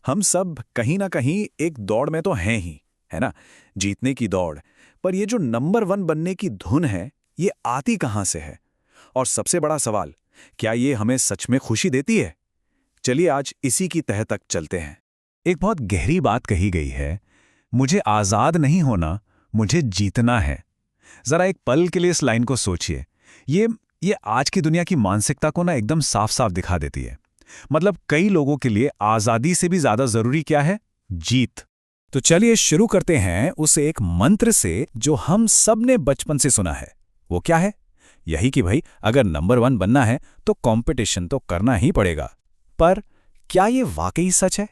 हम सब कहीं ना कहीं एक दौड़ में तो हैं ही, है ना? जीतने की दौड़। पर ये जो नंबर वन बनने की धुन है, ये आती कहाँ से है? और सबसे बड़ा सवाल, क्या ये हमें सच में खुशी देती है? चलिए आज इसी की तह तक चलते हैं। एक बहुत गहरी बात कही गई है। मुझे आजाद नहीं होना, मुझे जीतना है। जरा एक पल के लिए इस लाइन को सोचिए। ये ये आज की दुनिया की मानसिकता को ना एकदम साफ साफ दिखा देती है। मतलब कई लोगों के लिए आजादी से भी ज्यादा जरूरी क्या है? जीत। तो चलिए शुरू करते हैं उस एक मंत्र से जो हम सब ने बचपन से सुना है। वो क्या है? यही कि भाई अगर नंबर वन बनना है तो कंपटीशन तो करना ही पड़ेगा। पर क्या ये वाकई सच है?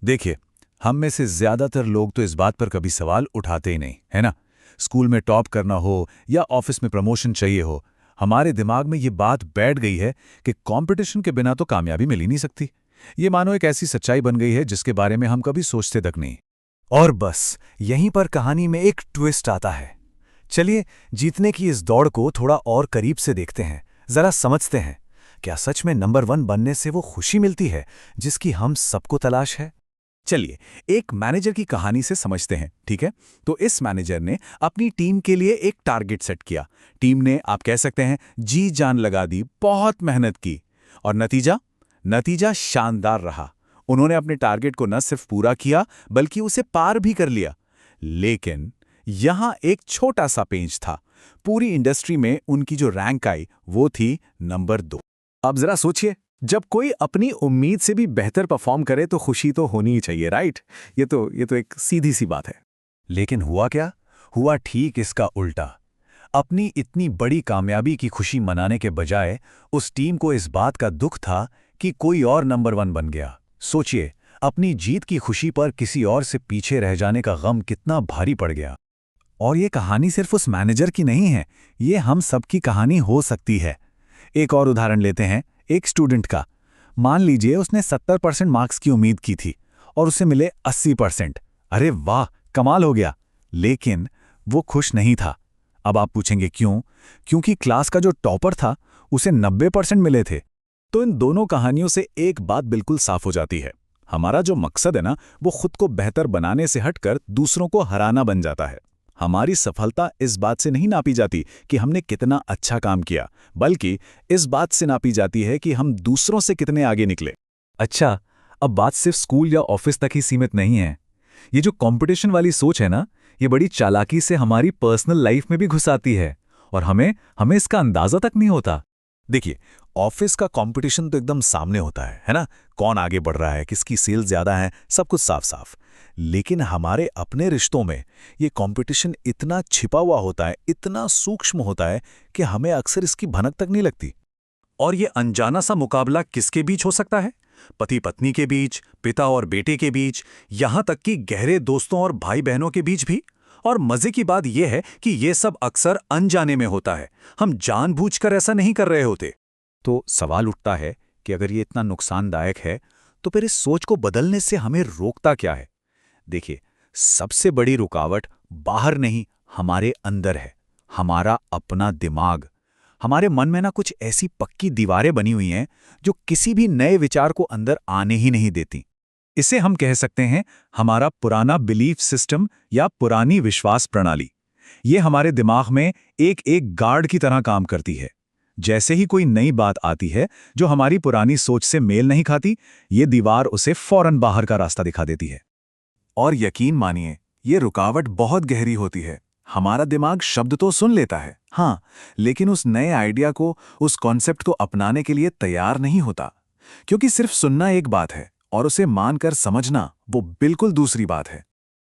देखिए, हम में से ज्यादातर लोग तो इस बात पर कभी सवाल उठाते ही नहीं, है ना? स्कूल में टॉप करना हो या ऑफिस में प्रमोशन चाहिए हो, हमारे दिमाग में ये बात बैठ गई है कि कंपटीशन के बिना तो कामयाबी मिल ही नहीं सकती। ये मानो एक ऐसी सच्चाई बन गई है जिसके बारे में हम कभी सोचते तक नहीं। और बस यहीं पर कहानी में एक ट्विस्ट आता है। चलिए जीतने की इस दौड़ को थोड़ा और करीब से देखते हैं, जरा समझते हैं। क्या सच में नंबर वन बनने से वो खुशी मिलती है जिसकी हम सबको तलाश है? चलिए एक मैनेजर की कहानी से समझते हैं, ठीक है? तो इस मैनेजर ने अपनी टीम के लिए एक टारगेट सेट किया। टीम ने, आप कह सकते हैं, जी जान लगा दी, बहुत मेहनत की। और नतीजा नतीजा शानदार रहा। उन्होंने अपने टारगेट को न सिर्फ पूरा किया बल्कि उसे पार भी कर लिया। लेकिन यहां एक छोटा सा पेंच था। पूरी इंडस्ट्री में उनकी जो रैंक आई वो थी नंबर 2। अब जरा सोचिए, जब कोई अपनी उम्मीद से भी बेहतर परफॉर्म करे तो खुशी तो होनी ही चाहिए, राइट? ये तो एक सीधी सी बात है। लेकिन हुआ क्या? हुआ ठीक इसका उल्टा। अपनी इतनी बड़ी कामयाबी की खुशी मनाने के बजाय उस टीम को इस बात का दुख था कि कोई और नंबर वन बन गया। सोचिए, अपनी जीत की खुशी पर किसी और से पीछे रह जाने का गम कितना भारी पड़ गया। और ये कहानी सिर्फ उस मैनेजर की नहीं है, ये हम सबकी कहानी हो सकती है। एक और उदाहरण लेते हैं, एक स्टूडेंट का। मान लीजिए उसने 70% मार्क्स की उम्मीद की थी और उसे मिले 80%। अरे वाह, कमाल हो गया। लेकिन वो खुश नहीं था। अब आप पूछेंगे क्यों? क्योंकि क्लास का जो टॉपर था उसे 90% मिले थे। तो इन दोनों कहानियों से एक बात बिल्कुल साफ हो जाती है। हमारा जो मकसद है ना, वो खुद को बेहतर बनाने से हटकर दूसरों को हराना बन जाता है। हमारी सफलता इस बात से नहीं नापी जाती कि हमने कितना अच्छा काम किया, बल्कि इस बात से नापी जाती है कि हम दूसरों से कितने आगे निकले। अच्छा, अब बात सिर्फ स्कूल या ऑफिस तक ही सीमित नहीं है। ये जो कंपटीशन वाली सोच है ना, ये बड़ी चालाकी से हमारी पर्सनल लाइफ में भी घुस आती है और हमें हमें इसका अंदाजा तक नहीं होता। देखिए, ऑफिस का कंपटीशन तो एकदम सामने होता है ना? कौन आगे बढ़ रहा है, किसकी सेल्स ज्यादा है, सब कुछ साफ साफ। लेकिन हमारे अपने रिश्तों में ये कंपटीशन इतना छिपा हुआ होता है, इतना सूक्ष्म होता है कि हमें अक्सर इसकी भनक तक नहीं लगती। और ये अनजाना सा मुकाबला किसके बीच हो सकता है? पति पत्नी के बीच, पिता और बेटे के बीच, यहां तक कि गहरे दोस्तों और भाई बहनों के बीच भी। और मजे की बात यह है कि यह सब अक्सर अनजाने में होता है। हम जानबूझकर ऐसा नहीं कर रहे होते। तो सवाल उठता है कि अगर ये इतना नुकसानदायक है तो फिर इस सोच को बदलने से हमें रोकता क्या है? देखिए, सबसे बड़ी रुकावट बाहर नहीं, हमारे अंदर है। हमारा अपना दिमाग। हमारे मन में ना कुछ ऐसी पक्की दीवारें बनी हुई हैं जो किसी भी नए विचार को अंदर आने ही नहीं देती। इसे हम कह सकते हैं हमारा पुराना बिलीफ सिस्टम या पुरानी विश्वास प्रणाली। ये हमारे दिमाग में एक एक गार्ड की तरह काम करती है। जैसे ही कोई नई बात आती है जो हमारी पुरानी सोच से मेल नहीं खाती, ये दीवार उसे फौरन बाहर का रास्ता दिखा देती है। और यकीन मानिए, ये रुकावट बहुत गहरी होती है। हमारा दिमाग शब्द तो सुन लेता है, हाँ, लेकिन उस नए आइडिया को, उस कॉन्सेप्ट को अपनाने के लिए तैयार नहीं होता। क्योंकि सिर्फ सुनना एक बात है और उसे मानकर समझना वो बिल्कुल दूसरी बात है।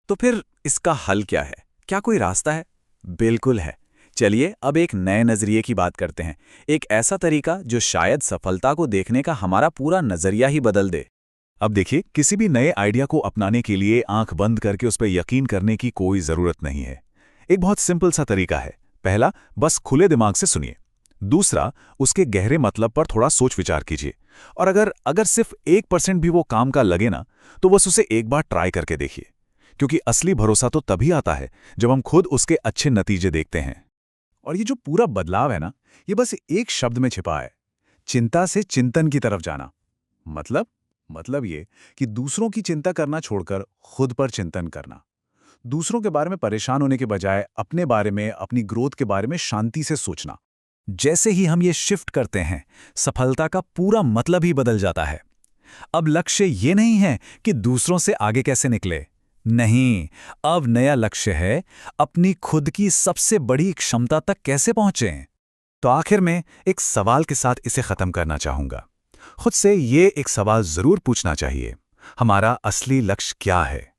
तो फिर इसका हल क्या है? क्या कोई रास्ता है? बिल्कुल है। चलिए अब एक नए नजरिए की बात करते हैं। एक ऐसा तरीका जो शायद सफलता को देखने का हमारा पूरा नजरिया ही बदल दे। अब देखिए, किसी भी नए आइडिया को अपनाने के लिए आंख बंद करके उस पर यकीन करने की कोई जरूरत नहीं है। एक बहुत सिंपल सा तरीका है। पहला, बस खुले दिमाग से सुनिए। दूसरा, उसके गहरे मतलब पर थोड़ा सोच विचार कीजिए। और अगर अगर सिर्फ 1% भी वो काम का लगे ना, तो बस उसे एक बार ट्राई करके देखिए। क्योंकि असली भरोसा तो तभी आता है जब हम खुद उसके अच्छे नतीजे देखते हैं। और ये जो पूरा बदलाव है ना, ये बस एक शब्द में छिपा है। चिंता से चिंतन की तरफ जाना। मतलब मतलब ये कि दूसरों की चिंता करना छोड़कर खुद पर चिंतन करना, दूसरों के बारे में परेशान होने के बजाय अपने बारे में, अपनी ग्रोथ के बारे में शांति से सोचना। जैसे ही हम ये शिफ्ट करते हैं, सफलता का पूरा मतलब ही बदल जाता है। अब लक्ष्य ये नहीं है कि दूसरों से आगे कैसे निकले। नहीं, अब नया लक्ष्य है अपनी खुद की सबसे बड़ी क्षमता तक कैसे पहुंचें। तो आखिर में एक सवाल के साथ इसे खत्म करना चाहूंगा। खुद से ये एक सवाल जरूर पूछना चाहिए, हमारा असली लक्ष्य क्या है?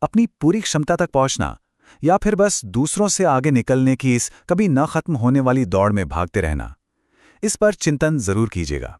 अपनी पूरी क्षमता तक पहुंचना, या फिर बस दूसरों से आगे निकलने की इस कभी न खत्म होने वाली दौड़ में भागते रहना? इस पर चिंतन जरूर कीजिएगा।